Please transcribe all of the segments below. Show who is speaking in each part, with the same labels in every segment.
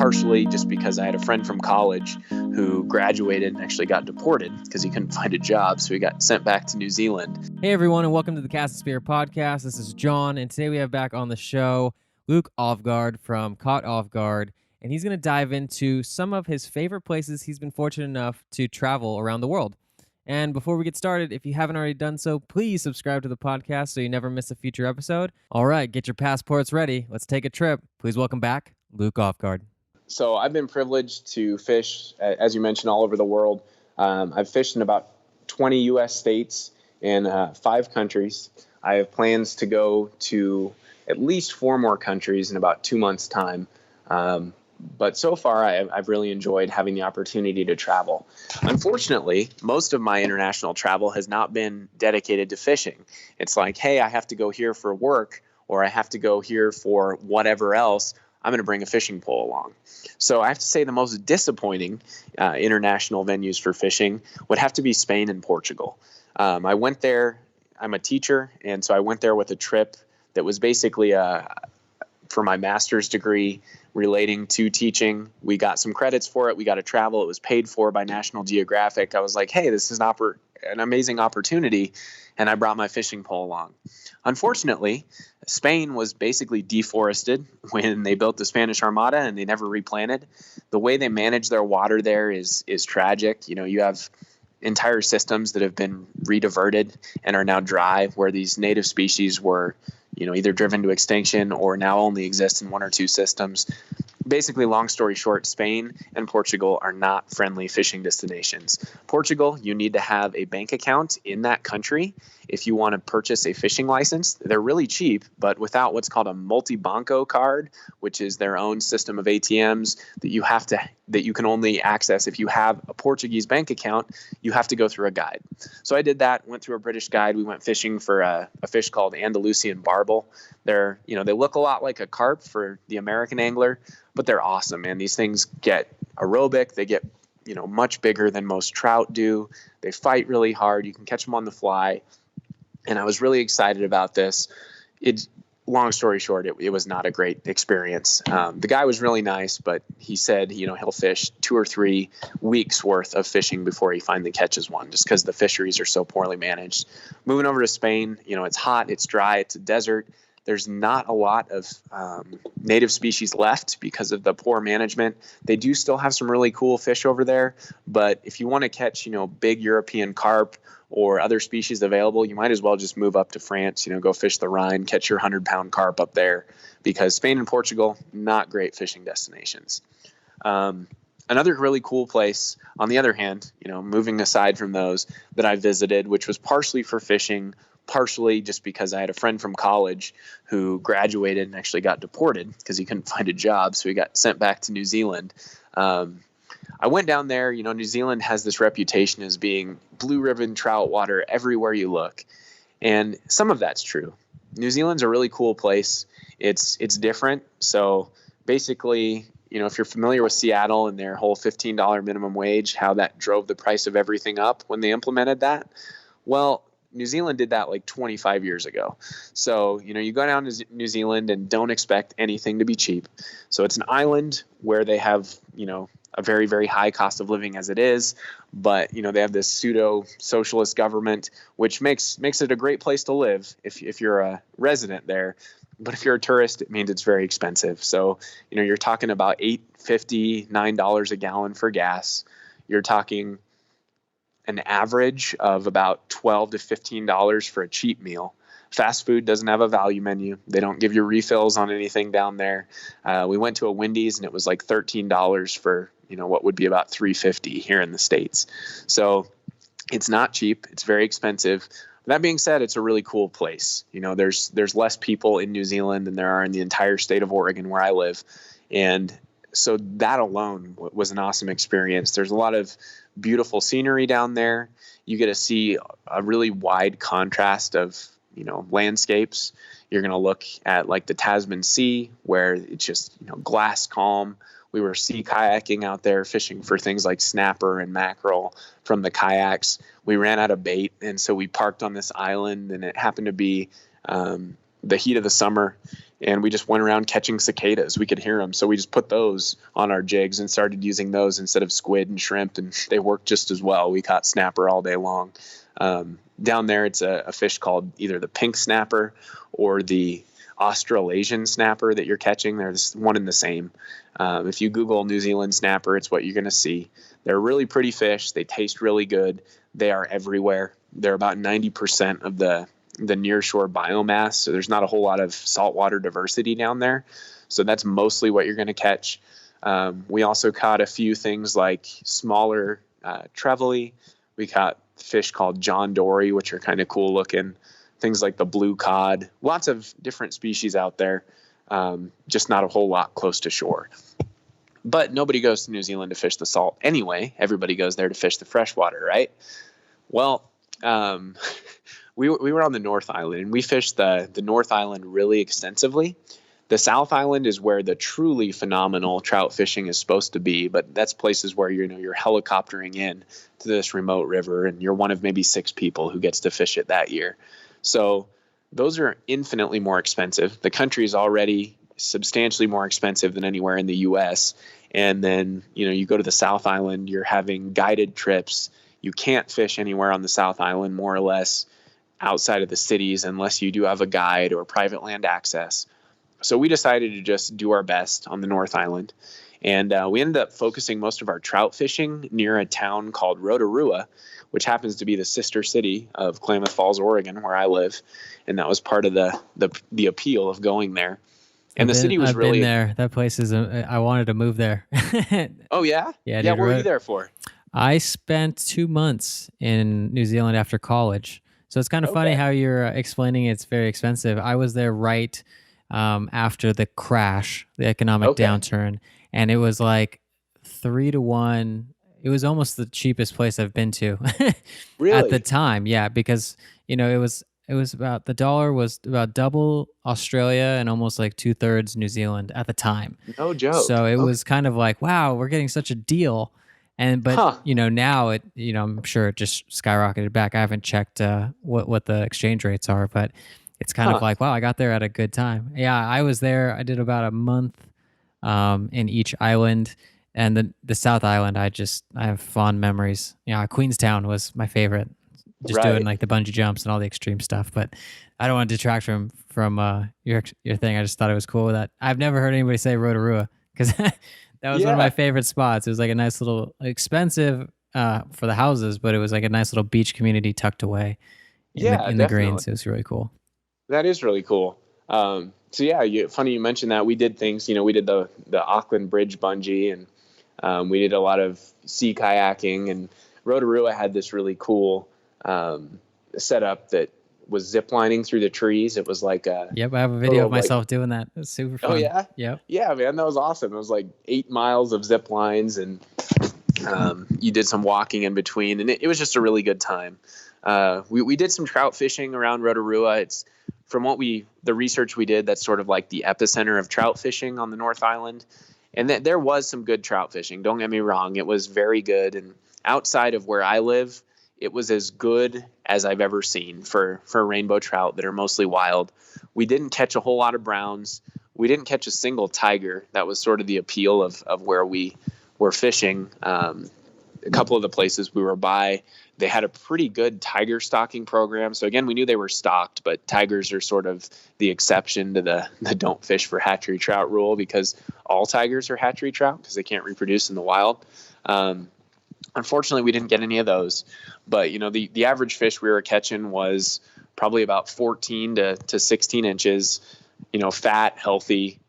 Speaker 1: partially just because I had a friend from college who graduated and actually got deported because he couldn't find a job, so he got sent back to New Zealand.
Speaker 2: Hey everyone, and welcome to the Cast Spear podcast. This is John, and today we have back on the show Luke Offguard from Caught Off Guard, and he's going to dive into some of his favorite places he's been fortunate enough to travel around the world. And before we get started, if you haven't already done so, please subscribe to the podcast so you never miss a future episode. All right, get your passports ready. Let's take a trip. Please welcome back Luke Offguard.
Speaker 1: So I've been privileged to fish, as you mentioned, all over the world. I've fished in about 20 U.S. states in 5 countries. I have plans to go to at least 4 more countries in about 2 months' time. But so far, I've really enjoyed having the opportunity to travel. Unfortunately, most of my international travel has not been dedicated to fishing. It's like, hey, I have to go here for work, or I have to go here for whatever else. I'm going to bring a fishing pole along. So I have to say the most disappointing international venues for fishing would have to be Spain and Portugal. I went there. I'm a teacher, and so I went there with a trip that was basically for my master's degree relating to teaching. We got some credits for it. We got to travel. It was paid for by National Geographic. I was like, hey, this is an amazing opportunity, and I brought my fishing pole along. Unfortunately, Spain was basically deforested when they built the Spanish Armada, and they never replanted. The way they manage their water there is tragic. You know, you have entire systems that have been rediverted and are now dry, where these native species were, either driven to extinction or now only exist in 1 or 2 systems. Basically, long story short, Spain and Portugal are not friendly fishing destinations. Portugal, you need to have a bank account in that country if you want to purchase a fishing license. They're really cheap, but without what's called a multi-banco card, which is their own system of ATMs that you can only access if you have a Portuguese bank account, you have to go through a guide. So I did that, went through a British guide. We went fishing for a fish called Andalusian barbel. They look a lot like a carp for the American angler, but they're awesome, man. These things get aerobic. They get, much bigger than most trout do. They fight really hard. You can catch them on the fly. And I was really excited about this. Long story short, it was not a great experience. The guy was really nice, but he said, he'll fish 2 or 3 weeks worth of fishing before he finally catches one, just because the fisheries are so poorly managed. Moving over to Spain, it's hot, it's dry, it's a desert. There's not a lot of native species left because of the poor management. They do still have some really cool fish over there, but if you want to catch, big European carp or other species available, you might as well just move up to France, go fish the Rhine, catch your 100-pound carp up there, because Spain and Portugal, not great fishing destinations. Another really cool place, on the other hand, moving aside from those that I visited, which was partially for fishing, partially just because I had a friend from college who graduated and actually got deported because he couldn't find a job, so he got sent back to New Zealand. I went down there. New Zealand has this reputation as being blue ribbon trout water everywhere you look, and some of that's true. New Zealand's a really cool place. It's different. So basically, if you're familiar with Seattle and their whole $15 minimum wage, how that drove the price of everything up when they implemented that, well, New Zealand did that like 25 years ago. So, you go down to New Zealand and don't expect anything to be cheap. So it's an island where they have, a very, very high cost of living as it is. But, they have this pseudo socialist government, which makes it a great place to live if you're a resident there. But if you're a tourist, it means it's very expensive. So, you're talking about $8.50, $9 a gallon for gas. You're talking an average of about $12 to $15 for a cheap meal. Fast food doesn't have a value menu. They don't give you refills on anything down there. We went to a Wendy's and it was like $13 for, what would be about $3.50 here in the States. So it's not cheap. It's very expensive. That being said, it's a really cool place. There's less people in New Zealand than there are in the entire state of Oregon where I live. And so that alone was an awesome experience. There's a lot of beautiful scenery down there. You get to see a really wide contrast of, landscapes. You're going to look at like the Tasman Sea, where it's just, glass calm. We were sea kayaking out there, fishing for things like snapper and mackerel from the kayaks. We ran out of bait, and so we parked on this island, and it happened to be the heat of the summer. and we just went around catching cicadas. We could hear them, so we just put those on our jigs and started using those instead of squid and shrimp, and they worked just as well. We caught snapper all day long. Down there, it's a fish called either the pink snapper or the Australasian snapper that you're catching. They're one and the same. If you Google New Zealand snapper, it's what you're going to see. They're really pretty fish. They taste really good. They are everywhere. They're about 90% of the nearshore biomass, so there's not a whole lot of saltwater diversity down there. So that's mostly what you're going to catch. We also caught a few things like smaller trevally. We caught fish called John Dory, which are kind of cool looking. Things like the blue cod. Lots of different species out there, just not a whole lot close to shore. But nobody goes to New Zealand to fish the salt anyway. Everybody goes there to fish the freshwater, right? Well, we were on the North Island, and we fished the North Island really extensively. The South Island is where the truly phenomenal trout fishing is supposed to be, but that's places where you're helicoptering in to this remote river, and you're one of maybe 6 people who gets to fish it that year. So those are infinitely more expensive. The country is already substantially more expensive than anywhere in the U.S. And then, you go to the South Island, you're having guided trips. You can't fish anywhere on the South Island, more or less, outside of the cities unless you do have a guide or private land access. So we decided to just do our best on the North Island. And we ended up focusing most of our trout fishing near a town called Rotorua, which happens to be the sister city of Klamath Falls, Oregon, where I live. And that was part of the appeal of going there. And the city was really...
Speaker 2: I've been there. That place is... I wanted to move there.
Speaker 1: Oh, yeah?
Speaker 2: Yeah,
Speaker 1: what were you there for?
Speaker 2: I spent 2 months in New Zealand after college. So it's kind of funny how you're explaining it's very expensive. I was there right after the crash, the economic downturn. And it was like 3 to 1. It was almost the cheapest place I've been to
Speaker 1: Really?
Speaker 2: at the time. Yeah, because, it was about, the dollar was about double Australia and almost like 2/3 New Zealand at the time.
Speaker 1: No joke.
Speaker 2: So it was kind of like, wow, we're getting such a deal. But now it, I'm sure it just skyrocketed back. I haven't checked what the exchange rates are, but it's kind of like, wow, I got there at a good time. Yeah, I was there. I did about a month in each island, and the South Island, I have fond memories. Yeah, Queenstown was my favorite. Just doing like the bungee jumps and all the extreme stuff. But I don't want to detract from your thing. I just thought it was cool that I've never heard anybody say Rotorua, because that was one of my favorite spots. It was like a nice little, expensive for the houses, but it was like a nice little beach community tucked away in the greens. It was really cool.
Speaker 1: That is really cool. So yeah, funny you mentioned that. We did things, we did the Auckland Bridge bungee, and we did a lot of sea kayaking, and Rotorua had this really cool setup that was zip lining through the trees. It was like
Speaker 2: Yep, I have a video of myself doing that. It was super fun.
Speaker 1: Oh yeah?
Speaker 2: Yep.
Speaker 1: Yeah, man, that was awesome. It was like 8 miles of zip lines, and you did some walking in between, and it was just a really good time. We did some trout fishing around Rotorua. It's from the research we did, that's sort of like the epicenter of trout fishing on the North Island. And there was some good trout fishing. Don't get me wrong. It was very good. And outside of where I live, it was as good as I've ever seen for rainbow trout that are mostly wild. We didn't catch a whole lot of browns. We didn't catch a single tiger. That was sort of the appeal of where we were fishing. A couple of the places we were by, they had a pretty good tiger stalking program. So again, we knew they were stocked, but tigers are sort of the exception to the don't fish for hatchery trout rule, because all tigers are hatchery trout because they can't reproduce in the wild. Unfortunately, we didn't get any of those, but the average fish we were catching was probably about 14 to 16 inches, fat, healthy,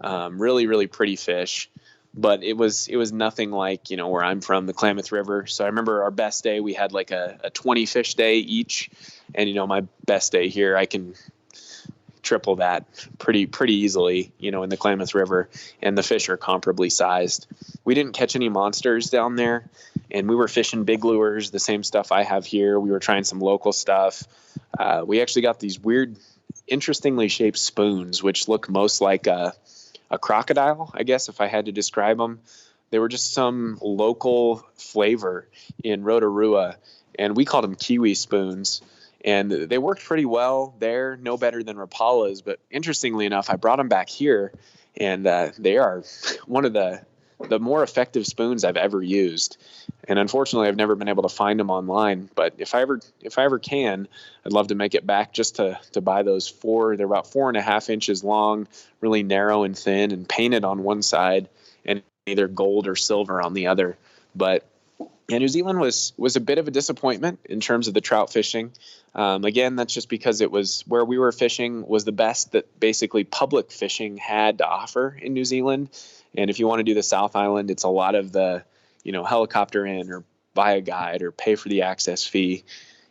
Speaker 1: really, really pretty fish. But it was nothing like, where I'm from, the Klamath River. So I remember our best day, we had like a 20 fish day each. And, my best day here, I can triple that pretty easily, in the Klamath River. And the fish are comparably sized. We didn't catch any monsters down there. And we were fishing big lures, the same stuff I have here. We were trying some local stuff. We actually got these weird, interestingly shaped spoons, which look most like a crocodile, I guess, if I had to describe them. They were just some local flavor in Rotorua, and we called them kiwi spoons. and they worked pretty well there, no better than Rapalas. But interestingly enough, I brought them back here, and they are one of the more effective spoons I've ever used. And unfortunately, I've never been able to find them online. But if I ever can, I'd love to make it back just to buy those four. They're about 4.5 inches long, really narrow and thin, and painted on one side, and either gold or silver on the other. But yeah, New Zealand was a bit of a disappointment in terms of the trout fishing. Again, that's just because it was where we were fishing was the best that basically public fishing had to offer in New Zealand. And if you want to do the South Island, it's a lot of the, helicopter in or buy a guide or pay for the access fee.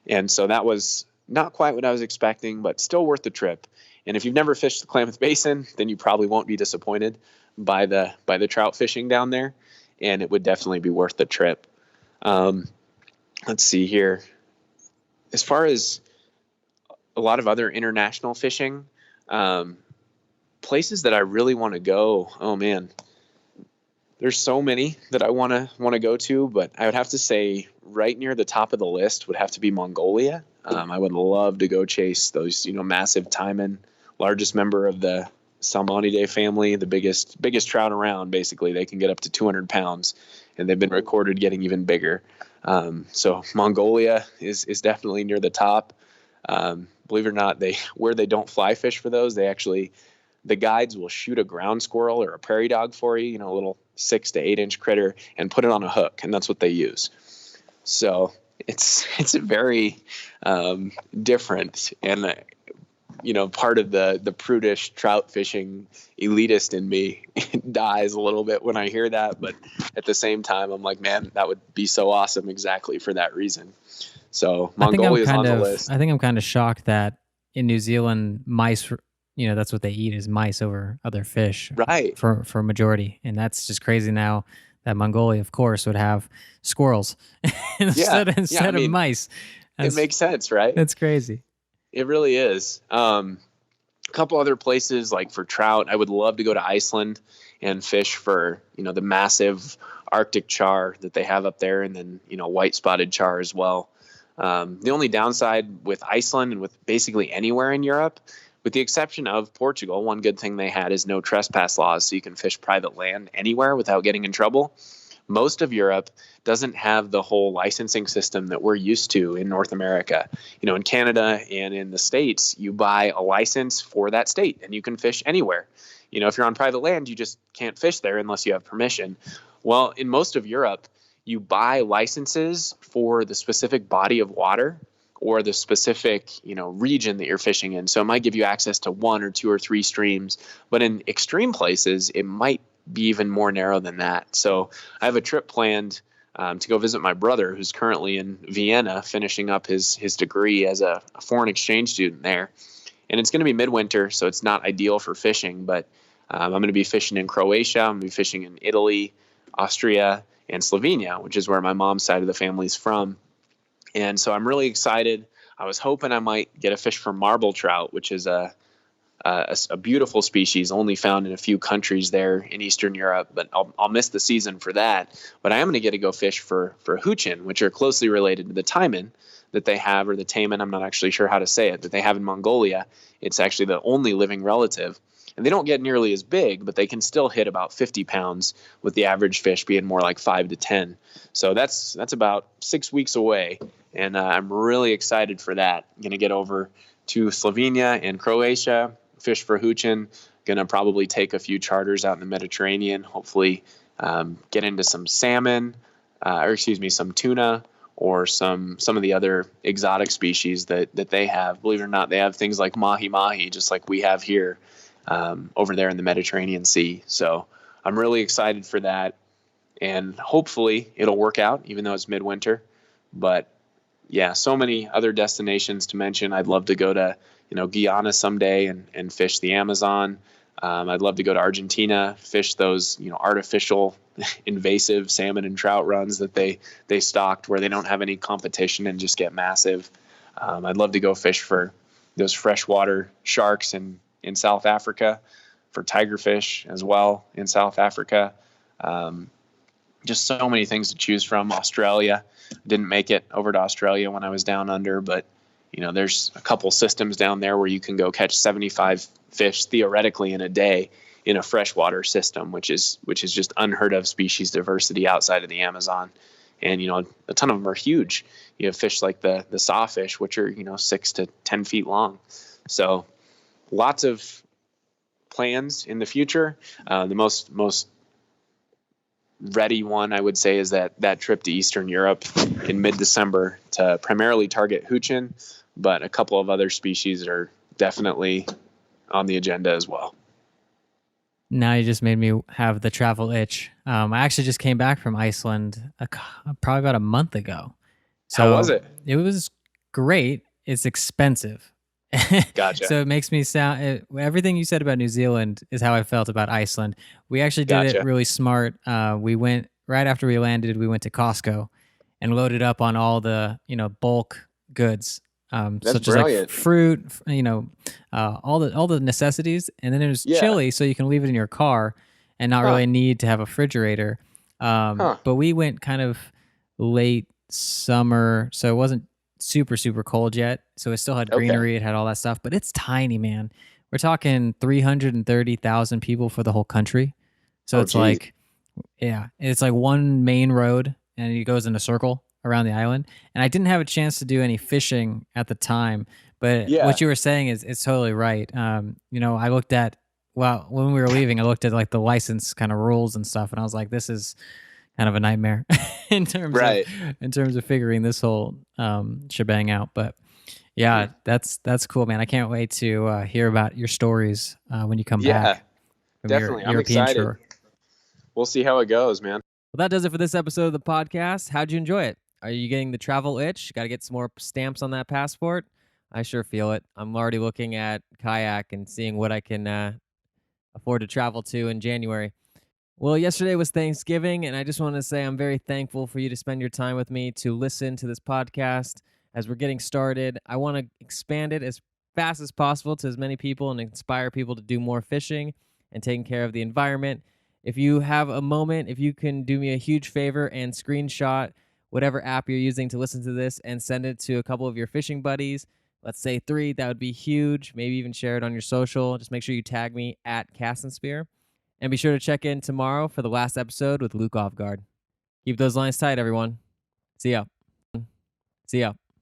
Speaker 1: And so that was not quite what I was expecting, but still worth the trip. And if you've never fished the Klamath Basin, then you probably won't be disappointed by the trout fishing down there. And it would definitely be worth the trip. Let's see here. As far as a lot of other international fishing, places that I really want to go, oh man, there's so many that I want to go to, but I would have to say right near the top of the list would have to be Mongolia. I would love to go chase those, massive taimen, largest member of the Salmonidae family, the biggest trout around. Basically, they can get up to 200 pounds, and they've been recorded getting even bigger. So Mongolia is definitely near the top. Believe it or not, where they don't fly fish for those, the guides will shoot a ground squirrel or a prairie dog for you, a little 6 to 8 inch critter, and put it on a hook, and that's what they use. So it's very different, and part of the prudish trout fishing elitist in me dies a little bit when I hear that, but at the same time, I'm like, man, that would be so awesome exactly for that reason. So Mongolia is on the list.
Speaker 2: I think I'm kind of shocked that in New Zealand, mice, that's what they eat is mice over other fish,
Speaker 1: right?
Speaker 2: For a majority, and that's just crazy now that Mongolia, of course, would have squirrels instead of mice.
Speaker 1: It makes sense, right?
Speaker 2: That's crazy.
Speaker 1: It really is. A couple other places, like for trout, I would love to go to Iceland and fish for, the massive Arctic char that they have up there, and then, white spotted char as well. The only downside with Iceland and with basically anywhere in Europe, with the exception of Portugal, one good thing they had is no trespass laws, so you can fish private land anywhere without getting in trouble. Most of Europe doesn't have the whole licensing system that we're used to in North America. In Canada and in the States, you buy a license for that state and you can fish anywhere. If you're on private land, you just can't fish there unless you have permission. Well, in most of Europe, you buy licenses for the specific body of water or the specific, region that you're fishing in. So it might give you access to 1 or 2 or 3 streams, but in extreme places, it might be even more narrow than that. So I have a trip planned to go visit my brother, who's currently in Vienna finishing up his degree as a foreign exchange student there. And it's going to be midwinter, so it's not ideal for fishing, but I'm going to be fishing in Croatia. I'm going to be fishing in Italy, Austria, and Slovenia, which is where my mom's side of the family is from. And so I'm really excited. I was hoping I might get a fish for marble trout, which is a beautiful species only found in a few countries there in Eastern Europe, but I'll miss the season for that. But I am going to get to go fish for huchin, which are closely related to the taimen that they have, or the taimen, I'm not actually sure how to say it, that they have in Mongolia. It's actually the only living relative. And they don't get nearly as big, but they can still hit about 50 pounds, with the average fish being more like 5 to 10. So that's about 6 weeks away, and I'm really excited for that. I'm going to get over to Slovenia and Croatia, fish for huchin. Going to probably take a few charters out in the Mediterranean, hopefully get into some salmon, some tuna, or some of the other exotic species that they have. Believe it or not, they have things like mahi-mahi, just like we have here over there in the Mediterranean Sea. So I'm really excited for that, and hopefully it'll work out, even though it's midwinter. But yeah, so many other destinations to mention. I'd love to go to, Guyana someday and fish the Amazon. I'd love to go to Argentina, fish those, artificial invasive salmon and trout runs that they stocked where they don't have any competition and just get massive. I'd love to go fish for those freshwater sharks in South Africa, for tigerfish as well in South Africa. Just so many things to choose from. Australia. Didn't make it over to Australia when I was down under, but There's a couple systems down there where you can go catch 75 fish theoretically in a day in a freshwater system, which is just unheard of species diversity outside of the Amazon. And a ton of them are huge. You have fish like the sawfish, which are 6 to 10 feet long. So lots of plans in the future. The most ready one, I would say, is that trip to Eastern Europe in mid-December to primarily target hoochin, but a couple of other species are definitely on the agenda as well.
Speaker 2: Now you just made me have the travel itch. I actually just came back from Iceland probably about a month ago. So
Speaker 1: How was it?
Speaker 2: It was great. It's expensive.
Speaker 1: Gotcha.
Speaker 2: So it makes me sound, everything you said about New Zealand is how I felt about Iceland. We actually did it
Speaker 1: Gotcha.
Speaker 2: really smart. We went right after we landed, we went to Costco and loaded up on all the, bulk goods,
Speaker 1: That's
Speaker 2: such as like
Speaker 1: brilliant.
Speaker 2: fruit, all the necessities. And then there's
Speaker 1: Yeah.
Speaker 2: chili, so you can leave it in your car and not really need to have a refrigerator. But we went kind of late summer, so it wasn't super cold yet. So it still had greenery, it had all that stuff, but it's tiny, man. We're talking 330,000 people for the whole country. So it's like, yeah, it's like one main road and it goes in a circle around the island. And I didn't have a chance to do any fishing at the time, but what you were saying is totally right. I looked at, when we were leaving, I looked at like the license kind of rules and stuff, and I was like, this is kind of a nightmare in terms of figuring this whole shebang out. But yeah, that's cool, man. I can't wait to hear about your stories when you come back from
Speaker 1: definitely.
Speaker 2: your
Speaker 1: I'm
Speaker 2: European
Speaker 1: excited.
Speaker 2: tour.
Speaker 1: We'll see how it goes, man.
Speaker 2: Well, that does it for this episode of the podcast. How'd you enjoy it? Are you getting the travel itch? Got to get some more stamps on that passport? I sure feel it. I'm already looking at kayak and seeing what I can afford to travel to in January. Well, yesterday was Thanksgiving, and I just want to say I'm very thankful for you to spend your time with me to listen to this podcast as we're getting started. I want to expand it as fast as possible to as many people and inspire people to do more fishing and taking care of the environment. If you have a moment, if you can do me a huge favor and screenshot whatever app you're using to listen to this and send it to a couple of your fishing buddies, let's say 3, that would be huge. Maybe even share it on your social. Just make sure you tag me at Cast and Spear. And be sure to check in tomorrow for the last episode with Luke Offguard. Keep those lines tight, everyone. See ya. See ya.